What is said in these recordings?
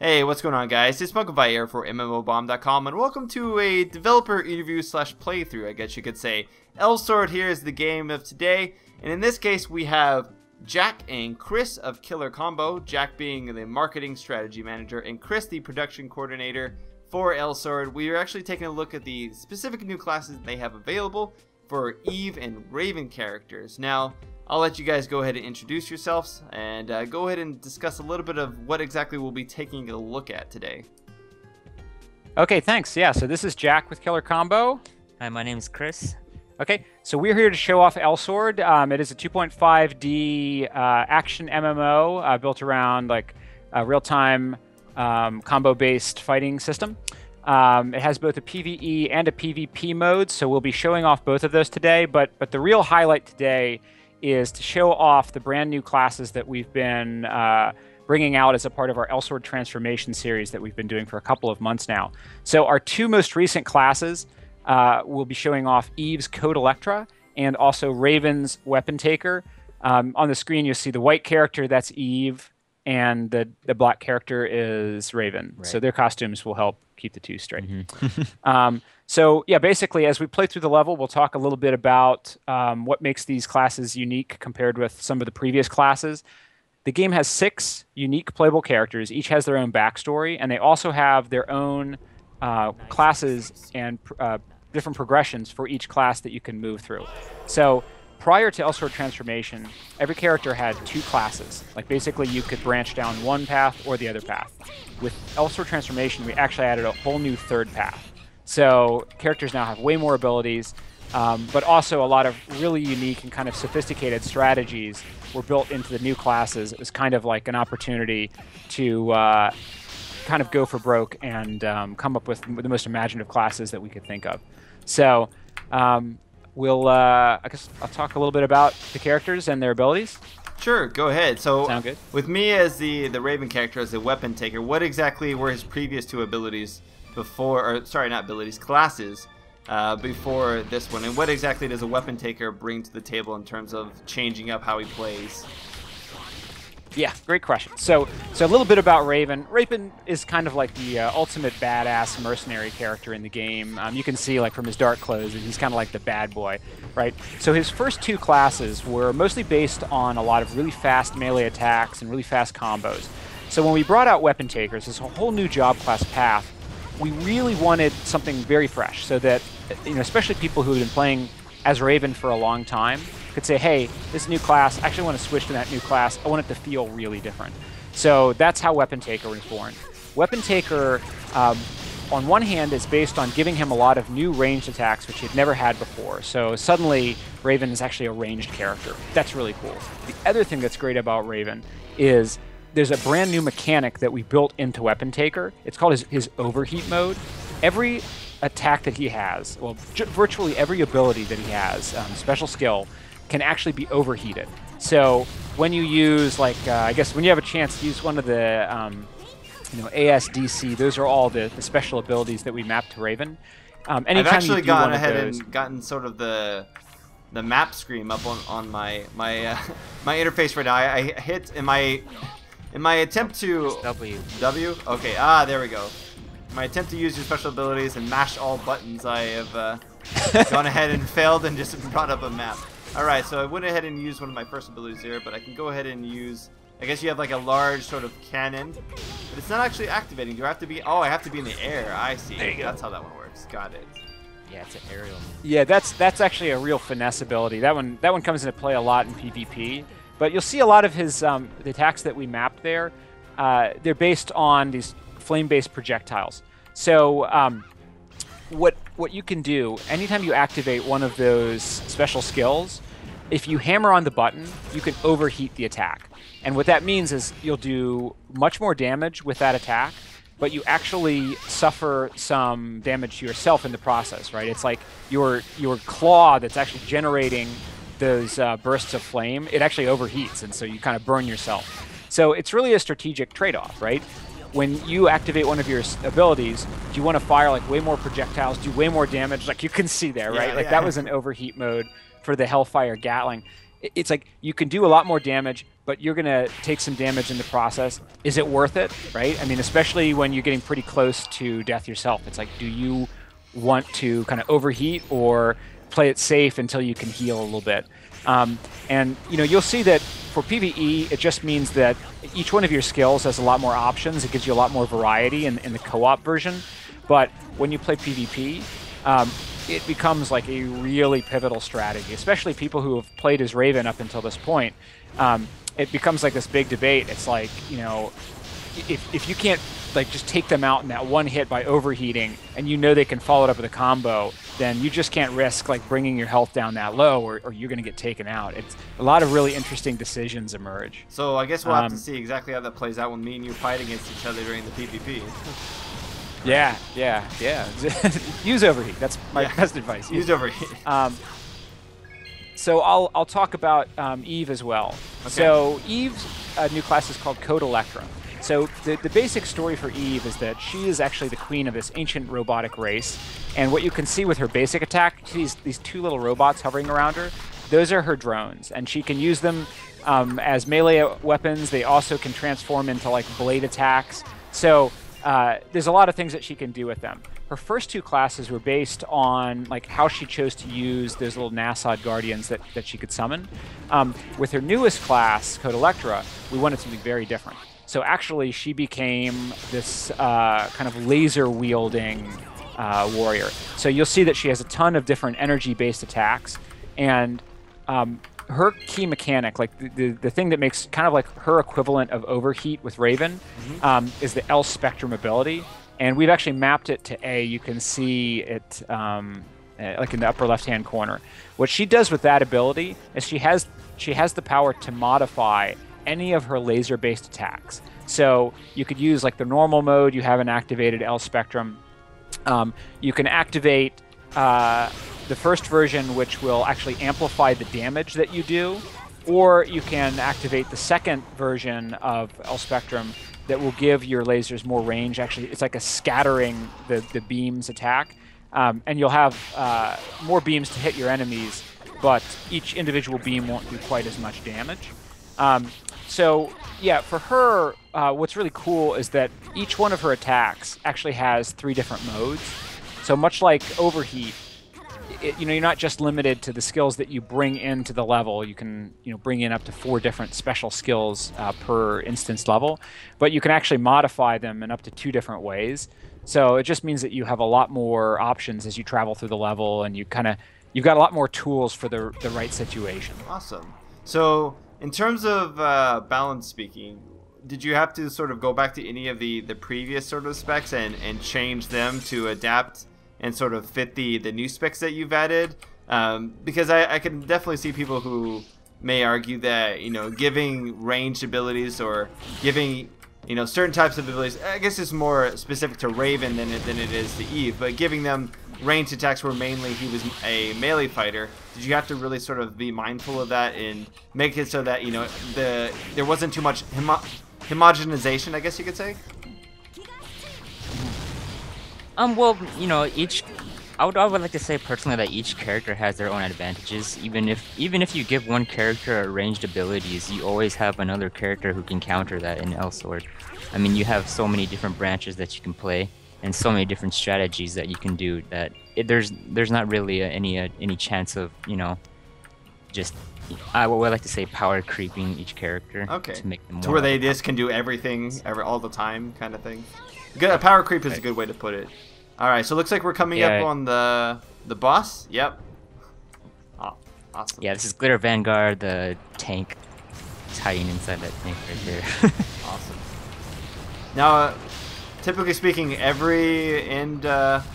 Hey, what's going on, guys? It's Spunkify here for MMOBomb.com, and welcome to a developer interview slash playthrough, I guess you could say. Elsword here is the game of today, and in this case we have Jack and Chris of KillerCombo, Jack being the marketing strategy manager, and Chris the production coordinator for Elsword. We are actually taking a look at the specific new classes they have available for Eve and Raven characters. Now, I'll let you guys go ahead and introduce yourselves and go ahead and discuss a little bit of what exactly we'll be taking a look at today. Okay, thanks. Yeah, so this is Jack with KillerCombo. Hi, my name's Chris. Okay, so we're here to show off Elsword. It is a 2.5D action MMO built around like a real-time combo-based fighting system. It has both a PvE and a PvP mode, so we'll be showing off both of those today. But the real highlight today is to show off the brand new classes that we've been bringing out as a part of our Elsword transformation series that we've been doing for a couple of months now. So our two most recent classes will be showing off Eve's Code Electra and also Raven's Weapon Taker. On the screen you'll see the white character, that's Eve, and the black character is Raven. Right. So their costumes will help keep the two straight. Mm-hmm. So yeah, basically as we play through the level, we'll talk a little bit about what makes these classes unique compared with some of the previous classes. The game has 6 unique playable characters. Each has their own backstory, and they also have their own classes and different progressions for each class that you can move through. So prior to Elsword transformation, every character had 2 classes. Like basically you could branch down one path or the other path. With Elsword transformation, we actually added a whole new 3rd path. So characters now have way more abilities, but also a lot of really unique and kind of sophisticated strategies were built into the new classes. It was kind of like an opportunity to kind of go for broke and come up with the most imaginative classes that we could think of. So I guess I'll talk a little bit about the characters and their abilities. Sure, go ahead. So, sound good? With me as the Raven character, as the weapon taker, what exactly were his previous 2 abilities before, or sorry, not abilities, classes before this one? And what exactly does a weapon taker bring to the table in terms of changing up how he plays? Yeah, great question. So a little bit about Raven. Raven is kind of like the ultimate badass mercenary character in the game. You can see like from his dark clothes, and he's kind of like the bad boy, right? So his first 2 classes were mostly based on a lot of really fast melee attacks and really fast combos. So when we brought out weapon takers, this whole new job class path, we really wanted something very fresh, so that especially people who have been playing as Raven for a long time could say, hey, this new class, I actually want to switch to that new class. I want it to feel really different. So that's how Weapon Taker was born. Weapon Taker, on one hand, is based on giving him a lot of new ranged attacks, which he'd never had before. So suddenly, Raven is actually a ranged character. That's really cool. The other thing that's great about Raven is there's a brand new mechanic that we built into Weapon Taker. It's called his overheat mode. Every attack that he has, well, virtually every ability that he has, special skill, can actually be overheated. So when you use, like, I guess when you have a chance to use one of the, ASDC, those are all the special abilities that we map to Raven. I've actually gone ahead and gotten sort of the map screen up on my interface right now. I hit in my attempt to W. Okay, there we go. My attempt to use your special abilities and mash all buttons, I have gone ahead and failed and just brought up a map. Alright, so I went ahead and used one of my first abilities here, but I can go ahead and use, I guess you have like a large sort of cannon, but it's not actually activating. Do I have to be, I have to be in the air. I see. There you go. That's how that one works. Got it. Yeah, it's an aerial. Yeah, that's actually a real finesse ability. That one comes into play a lot in PvP. But you'll see a lot of his the attacks that we mapped there. They're based on these flame-based projectiles. So what you can do anytime you activate one of those special skills, if you hammer on the button, you can overheat the attack. And what that means is you'll do much more damage with that attack, but you actually suffer some damage to yourself in the process, right? It's like your claw that's actually generating those bursts of flame, it actually overheats, and so you kind of burn yourself. So it's really a strategic trade-off, right? When you activate one of your abilities, do you want to fire like way more projectiles, do way more damage? Like you can see there, right? That was an overheat mode for the Hellfire Gatling. it's like you can do a lot more damage, but you're gonna take some damage in the process. Is it worth it, right? I mean, especially when you're getting pretty close to death yourself. It's like, do you want to kind of overheat or play it safe until you can heal a little bit? And you'll see that for PvE, it just means that each one of your skills has a lot more options. It gives you a lot more variety in the co-op version. But when you play PvP, it becomes like a really pivotal strategy, especially people who have played as Raven up until this point. It becomes like this big debate. It's like, if you can't like just take them out in that one hit by overheating, and they can follow it up with a combo, then you just can't risk like bringing your health down that low, or you're going to get taken out. It's a lot of really interesting decisions emerge. So I guess we'll have to see exactly how that plays out when me and you fight against each other during the PvP. Yeah. Use overheat. That's my best advice. Use overheat. So I'll talk about Eve as well. Okay. So Eve's new class is called Code Electra. So the basic story for Eve is that she is actually the queen of this ancient robotic race. And what you can see with her basic attack, these two little robots hovering around her, those are her drones. And she can use them as melee weapons. They also can transform into like blade attacks. So there's a lot of things that she can do with them. Her first two classes were based on like how she chose to use those little Nasod guardians that she could summon. With her newest class, Code Electra, we wanted something very different. So actually, she became this kind of laser-wielding warrior. So you'll see that she has a ton of different energy-based attacks, and her key mechanic, like the thing that makes kind of like her equivalent of overheat with Raven, is the L spectrum ability. And we've actually mapped it to A. You can see it like in the upper left-hand corner. What she does with that ability is she has the power to modify any of her laser-based attacks. So you could use like the normal mode. You have an activated L spectrum. You can activate the first version, which will actually amplify the damage that you do, or you can activate the second version of L spectrum that will give your lasers more range. Actually, it's like a scattering the beams attack, and you'll have more beams to hit your enemies, but each individual beam won't do quite as much damage. So yeah, for her, what's really cool is that each one of her attacks actually has 3 different modes. So much like overheat, you're not just limited to the skills that you bring into the level. You can bring in up to 4 different special skills per instance level, but you can actually modify them in up to 2 different ways. So it just means that you have a lot more options as you travel through the level, and you've got a lot more tools for the right situation. Awesome. So in terms of balance speaking, did you have to sort of go back to any of the previous sort of specs and change them to adapt and sort of fit the new specs that you've added? Because I can definitely see people who may argue that giving ranged abilities or giving certain types of abilities, I guess it's more specific to Raven than it is to Eve, but giving them ranged attacks where mainly he was a melee fighter. Did you have to really sort of be mindful of that and make it so that there wasn't too much homogenization, I guess you could say? Well, I would like to say personally that each character has their own advantages. Even if you give one character a ranged abilities, you always have another character who can counter that in Elsword. I mean, you have so many different branches that you can play, and so many different strategies that you can do that there's not really any chance of just I would like to say power creeping each character. Okay. To make them more to where they just can do everything all the time kind of thing. Good. A power creep is a good way to put it. All right, so it looks like we're coming up on the boss. Yep. Oh, awesome. Yeah, this is Glitter Vanguard, the tank. It's hiding inside that tank right there. Awesome. Now, typically speaking, every end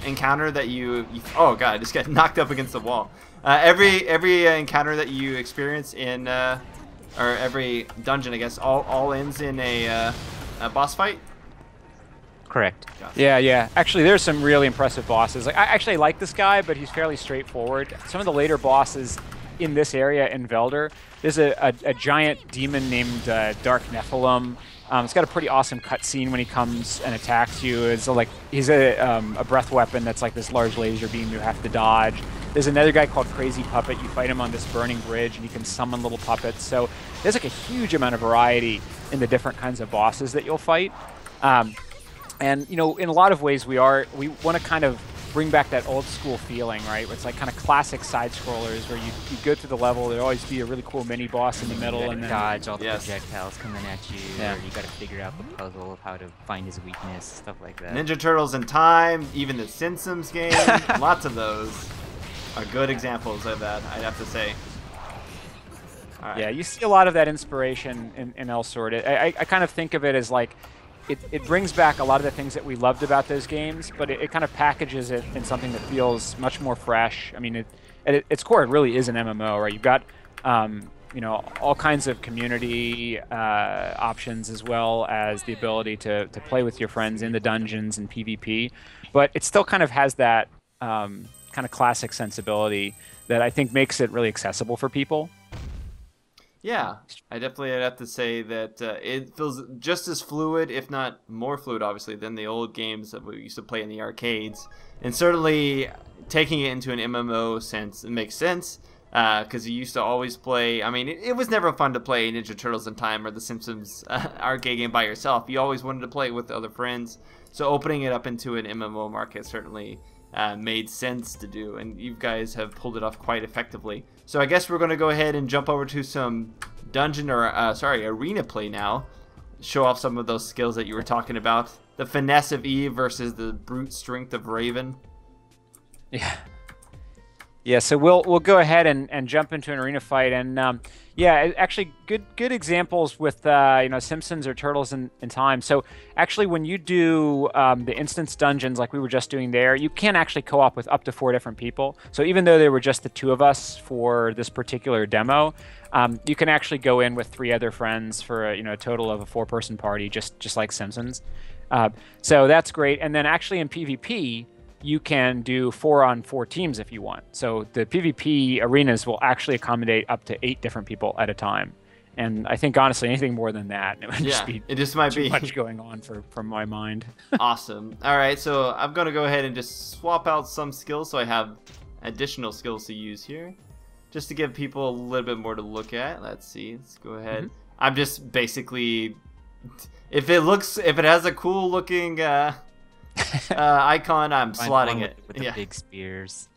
encounter that you oh god, I just got knocked up against the wall. Every encounter that you experience in or every dungeon, I guess, all ends in a boss fight. Correct. Gotcha. Yeah. Actually, there's some really impressive bosses. Like, I actually like this guy, but he's fairly straightforward. Some of the later bosses in this area in Velder, there's a giant demon named Dark Nephilim. It's got a pretty awesome cutscene when he comes and attacks you. It's like he's a breath weapon that's like this large laser beam you have to dodge. There's another guy called Crazy Puppet. You fight him on this burning bridge, and you can summon little puppets. So there's like a huge amount of variety in the different kinds of bosses that you'll fight. And you know, in a lot of ways, we want to kind of bring back that old school feeling, right? It's like kind of classic side scrollers where you go through the level, there'll always be a really cool mini boss in the middle, and then dodge all the projectiles coming at you, or you got to figure out the puzzle of how to find his weakness, stuff like that. Ninja Turtles in Time, even the Simpsons game, lots of those are good examples of that, I'd have to say. Right. Yeah, you see a lot of that inspiration in Elsword. I kind of think of it as like, it brings back a lot of the things that we loved about those games, but it kind of packages it in something that feels much more fresh. I mean, at its core, it really is an MMO, right? You've got, you know, all kinds of community options, as well as the ability to play with your friends in the dungeons and PvP, but it still kind of has that kind of classic sensibility that I think makes it really accessible for people. Yeah, I'd have to say that it feels just as fluid, if not more fluid, obviously, than the old games that we used to play in the arcades. And certainly, taking it into an MMO sense, it makes sense, because you used to always play. I mean, it was never fun to play Ninja Turtles in Time or the Simpsons arcade game by yourself. You always wanted to play with other friends. So opening it up into an MMO market certainly made sense to do, and you guys have pulled it off quite effectively. So I guess we're going to go ahead and jump over to some dungeon or arena play now. Show off some of those skills that you were talking about. The finesse of Eve versus the brute strength of Raven. Yeah. Yeah, so we'll go ahead and jump into an arena fight, and yeah, actually good examples with you know, Simpsons or Turtles in Time. So actually, when you do the instance dungeons like we were just doing there, you can actually co-op with up to 4 different people. So even though there were just the 2 of us for this particular demo, you can actually go in with 3 other friends for a, you know, a total of a 4-person party, just like Simpsons. So that's great. And then actually in PvP, you can do 4-on-4 teams if you want. So the PvP arenas will actually accommodate up to 8 different people at a time. And I think, honestly, anything more than that, it would just be too much going on for my mind. Awesome. All right, so I'm going to go ahead and just swap out some skills so I have additional skills to use here, just to give people a little bit more to look at. Let's see. Let's go ahead. I'm just basically, if it has a cool looking icon, I'm slotting it with the big spears.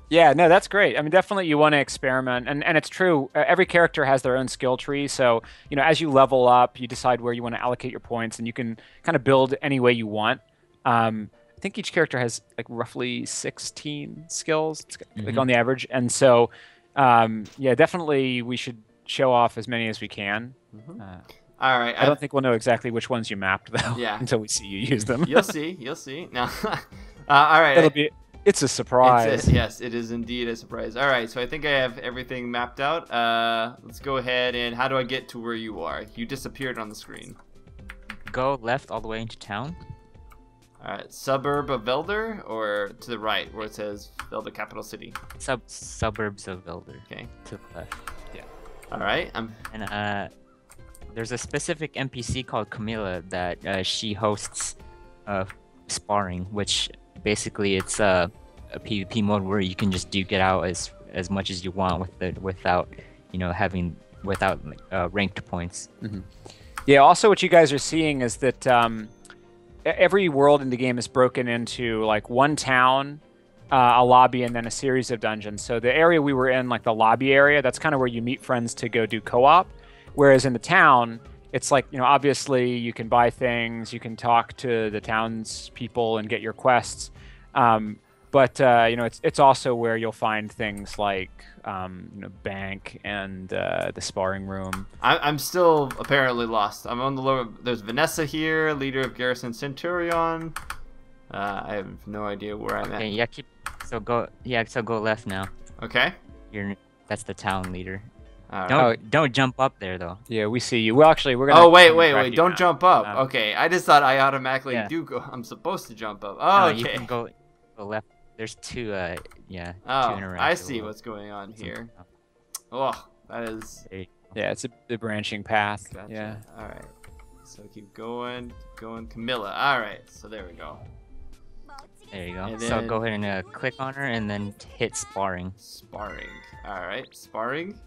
Yeah, no, that's great. I mean, definitely you want to experiment, and it's true. Every character has their own skill tree, so you know, as you level up, you decide where you want to allocate your points, and you can kind of build any way you want. I think each character has like roughly 16 skills, like on the average, and so yeah, definitely we should show off as many as we can. All right. I don't think we'll know exactly which ones you mapped though. Yeah. Until we see you use them. You'll see. You'll see. Now, all right. It's a surprise. Yes, it is indeed a surprise. All right. So I think I have everything mapped out. Let's go ahead and how do I get to where you are? You disappeared on the screen. Go left all the way into town. All right. Suburb of Velder, or to the right where it says Velder capital city. Suburbs of Velder. Okay. To the left. Yeah. All right. There's a specific NPC called Camilla that she hosts sparring, which basically it's a PvP mode where you can just duke it out as much as you want without ranked points. Yeah. Also, what you guys are seeing is that every world in the game is broken into like one town, a lobby, and then a series of dungeons. So the area we were in, like the lobby area, that's kind of where you meet friends to go do co-op. Whereas in the town, it's like, you know, obviously you can buy things, you can talk to the town's people and get your quests. But you know, it's also where you'll find things like you know, bank and the sparring room. I'm still apparently lost. I'm on the lower. There's Vanessa here, leader of Garrison Centurion. I have no idea where I'm at. Okay, yeah, so go left now. Okay. That's the town leader. Right. Don't jump up there though. Yeah, we see you. Well, actually, we're gonna. Oh wait! Don't jump up. Okay, I just thought I automatically do go. I'm supposed to jump up. Oh, no, okay. You can go left. There's two. Yeah. Oh, two I see what's going on here. Oh, that is. Yeah, it's a branching path. Gotcha. Yeah. All right. So keep going, Camilla. All right. So there we go. There you go. And So then- go ahead and click on her and then hit sparring. Sparring. All right, sparring.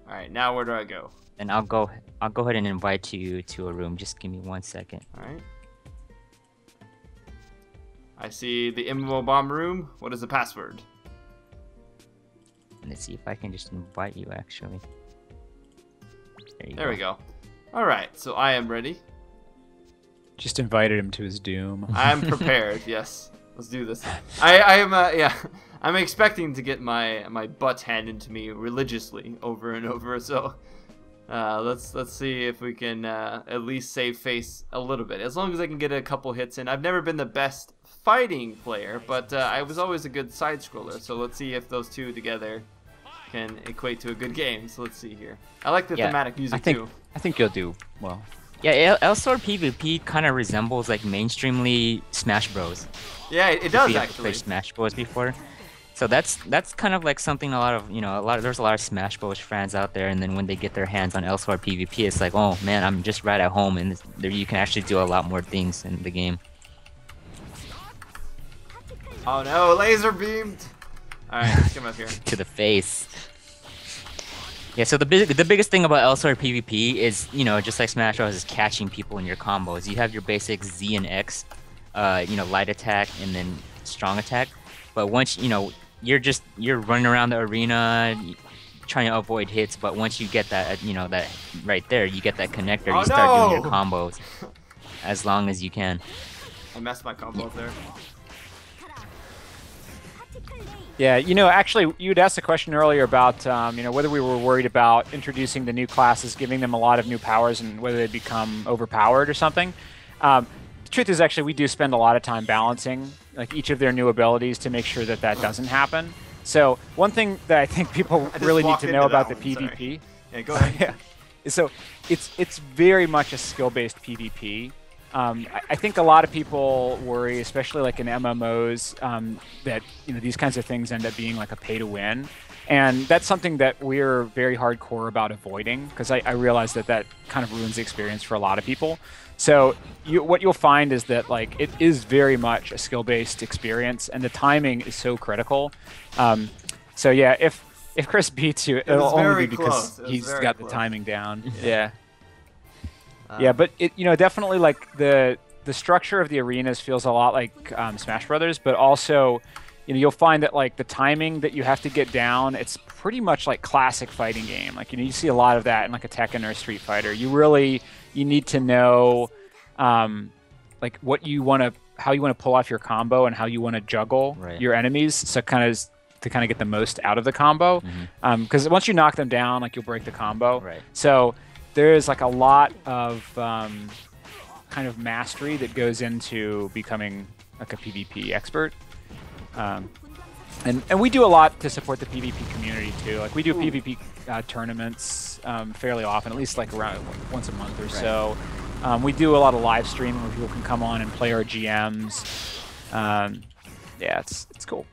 All right, now where do I go? And I'll go ahead and invite you to a room. Just give me 1 second. All right. I see the MMOBomb room. What is the password? Let's see if I can just invite you actually. There we go. All right, so I am ready. Just invited him to his doom. I am prepared. Yes, let's do this. I am. Yeah, I'm expecting to get my butt handed to me religiously over and over. So let's see if we can at least save face a little bit. As long as I can get a couple hits in. I've never been the best fighting player, but I was always a good side scroller. So let's see if those two together can equate to a good game. So let's see here. I like the thematic music too. I think you'll do well. Yeah, Elsword PvP kind of resembles like mainstreamly Smash Bros. Yeah, it does If you actually. played Smash Bros before. So that's kind of like something a lot of there's a lot of Smash Bros fans out there, and then when they get their hands on Elsword PvP, it's like, oh man, I'm just right at home, and there you can actually do a lot more things in the game. Oh no, laser beamed. All right, let's come up here. To the face. Yeah, so the biggest thing about Elsword PvP is, just like Smash Bros, is catching people in your combos. You have your basic Z and X, light attack and then strong attack. But once you're running around the arena trying to avoid hits, but once you get that, that right there, you get that connector, you start doing your combos as long as you can. I messed my combo up there. Yeah, actually, you'd asked a question earlier about, whether we were worried about introducing the new classes, giving them a lot of new powers, and whether they become overpowered or something. The truth is, actually, we do spend a lot of time balancing like each of their new abilities to make sure that that doesn't happen. So one thing that I think people really need to know about the PvP. Yeah, go ahead. So it's very much a skill-based PvP. I think a lot of people worry, especially like in MMOs, that these kinds of things end up being like a pay-to-win, and that's something that we're very hardcore about avoiding, because I realize that kind of ruins the experience for a lot of people. So what you'll find is that like it is very much a skill-based experience, and the timing is so critical. So yeah, if Chris beats you, it'll only be because he's got the timing down. Yeah. Yeah, but it definitely like the structure of the arenas feels a lot like Smash Brothers, but also you'll find that like the timing that you have to get down, it's pretty much like classic fighting game. Like you see a lot of that in like a Tekken or a Street Fighter. You need to know like how you want to pull off your combo and how you want to juggle your enemies, so to kind of get the most out of the combo. Because once you knock them down, like you'll break the combo. Right. So there is like a lot of kind of mastery that goes into becoming like a PvP expert. And we do a lot to support the PvP community too. Like we do PvP tournaments fairly often, at least like around once a month or so. We do a lot of live streaming where people can come on and play our GMs. Yeah, it's cool.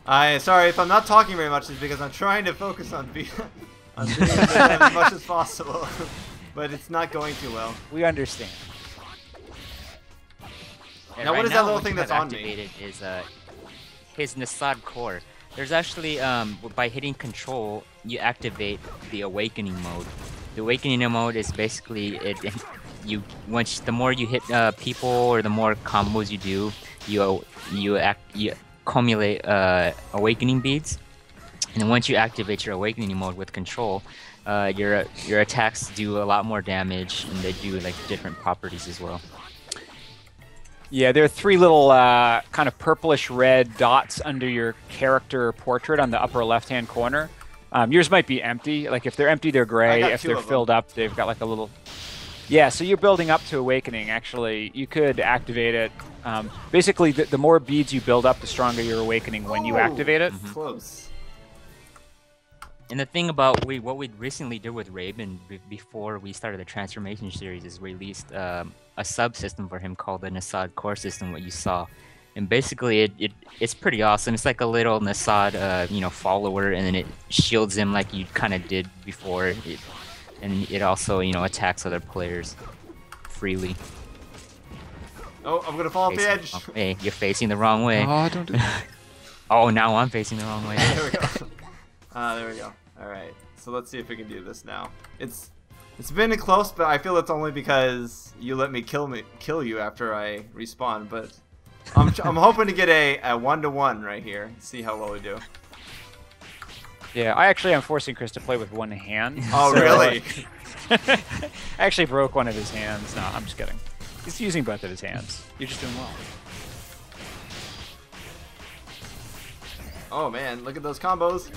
Sorry if I'm not talking very much, it's because I'm trying to focus on being as much as possible, but it's not going too well. We understand. And now, what is that little what thing you that's have on me? activated is his Nasad core. There's actually by hitting control, you activate the awakening mode. The awakening mode is basically the more you hit people or the more combos you do, you accumulate awakening beads, and then once you activate your awakening mode with control, your attacks do a lot more damage, and they do like different properties as well. Yeah, there are three little kind of purplish red dots under your character portrait on the upper left-hand corner. Yours might be empty. Like if they're empty, they're gray. If they're filled up, they've got like a little... Yeah, so you're building up to Awakening, actually. You could activate it. Basically, the more beads you build up, the stronger your Awakening when you activate it. Close. And the thing about what we recently did with Raven before we started the transformation series is released a subsystem for him called the Nasad core system, what you saw. And basically, it's pretty awesome. It's like a little Nasad, follower, and then it shields him like you kind of did before. And it also, attacks other players freely. Oh, I'm gonna fall off the edge. Hey, you're facing the wrong way. Oh, don't do that. Oh, now I'm facing the wrong way. There we go. There we go. All right. So let's see if we can do this now. It's been close, but I feel it's only because you let me kill you after I respawn. But I'm hoping to get a 1-to-1 right here. See how well we do. Yeah, I actually am forcing Chris to play with one hand. Oh, really? I actually broke one of his hands. No, I'm just kidding. He's using both of his hands. You're just doing well. Oh man, look at those combos.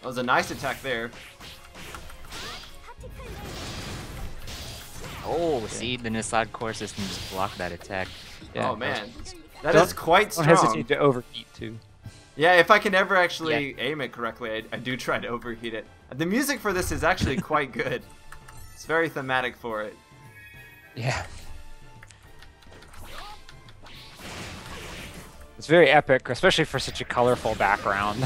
That was a nice attack there. Oh, see, the Nisad core system just blocked that attack. Yeah, oh man, that is quite strong. Don't hesitate to overheat too. Yeah, if I can ever actually aim it correctly, I do try to overheat it. The music for this is actually quite good. It's very thematic for it. Yeah. It's very epic, especially for such a colorful background.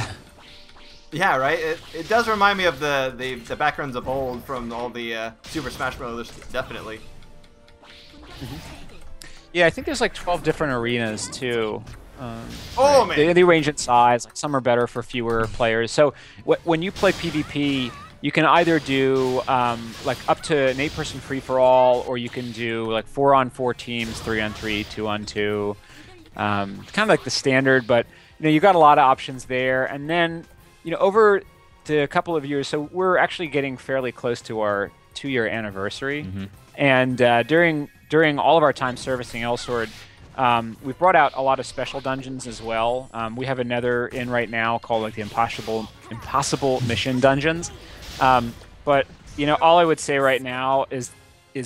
Yeah, right? It does remind me of the backgrounds of old from all the Super Smash Bros. Definitely. Yeah, I think there's like 12 different arenas too. Oh man! They range in size. Like some are better for fewer players. So when you play PvP, you can either do like up to an 8-person free-for-all, or you can do like 4-on-4 teams, 3-on-3, 2-on-2. Kind of like the standard, but you got a lot of options there. And then over the couple of years, so we're actually getting fairly close to our 2-year anniversary. And during all of our time servicing Elsword, we've brought out a lot of special dungeons as well. We have another in right now called like the Impossible Mission Dungeons. But all I would say right now is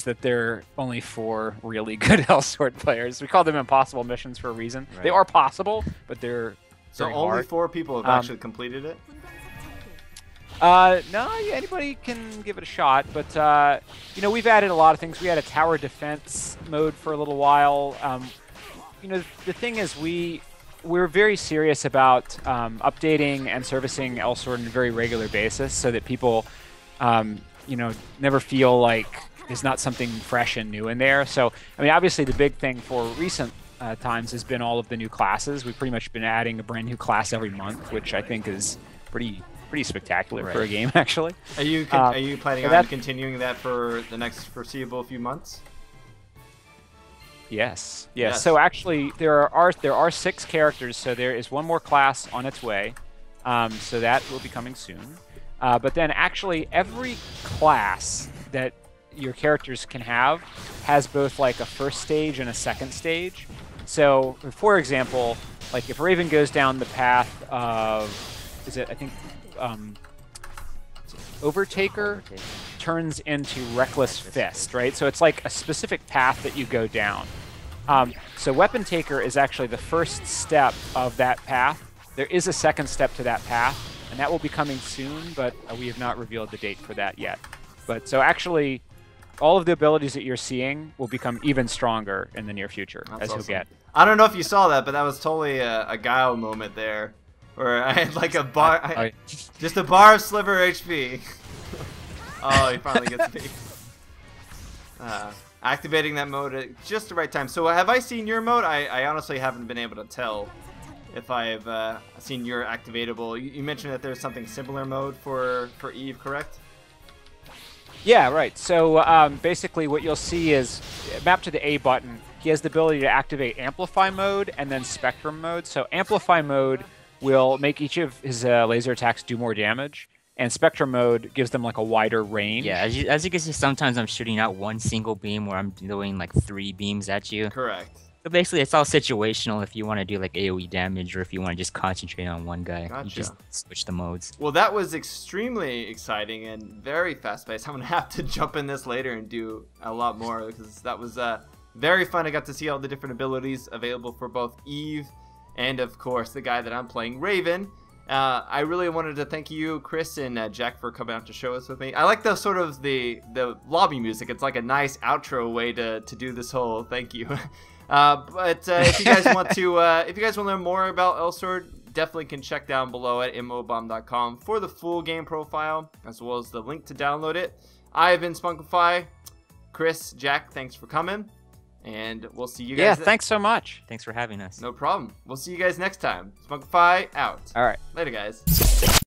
that there are only 4 really good Elsword players. We call them impossible missions for a reason. Right. They are possible, but they're so very only hard. 4 people have actually completed it. No, anybody can give it a shot, but we've added a lot of things. We had a tower defense mode for a little while. The thing is, we're very serious about updating and servicing Elsword on a very regular basis, so that people, never feel like there's not something fresh and new in there. So, I mean, obviously, the big thing for recent times has been all of the new classes. We've pretty much been adding a brand new class every month, which I think is pretty spectacular for a game, actually. Are you planning on continuing that for the next foreseeable few months? Yes. So actually, there are 6 characters. So there is one more class on its way. So that will be coming soon. But then actually, every class that your characters can have has both like a first stage and a second stage. So, for example, like if Raven goes down the path of, Overtaker turns into Reckless Fist, right? So it's like a specific path that you go down. So Weapon Taker is actually the first step of that path. There is a second step to that path, and that will be coming soon, but we have not revealed the date for that yet. But so actually, all of the abilities that you're seeing will become even stronger in the near future. That's awesome. You'll get. I don't know if you saw that, but that was totally a Guile moment there, where I had like a bar, just a bar of sliver HP. Oh, he finally gets me. Activating that mode at just the right time. So have I seen your mode? I honestly haven't been able to tell if I've seen your activatable. You mentioned that there's something similar mode for Eve, correct? Yeah, right. So basically what you'll see is, mapped to the A button, he has the ability to activate Amplify mode and then Spectrum mode. So Amplify mode will make each of his laser attacks do more damage, and Spectrum mode gives them like a wider range. Yeah, as you can see, sometimes I'm shooting out one single beam where I'm doing like 3 beams at you. Correct. So basically, it's all situational if you want to do like AoE damage or if you want to just concentrate on one guy. Gotcha. You just switch the modes. Well, that was extremely exciting and very fast-paced. I'm going to have to jump in this later and do a lot more, because that was very fun. I got to see all the different abilities available for both Eve and, of course, the guy that I'm playing, Raven. I really wanted to thank you, Chris and Jack, for coming out to show us with me. I like the sort of the lobby music. It's like a nice outro way to do this whole thank you. But if you guys want to learn more about Elsword, definitely can check down below at MMOBomb.com for the full game profile, as well as the link to download it. I have been Spunkify. Chris, Jack, thanks for coming. And we'll see you guys. Yeah, thanks so much. Thanks for having us. No problem. We'll see you guys next time. Spunkify out. All right. Later, guys.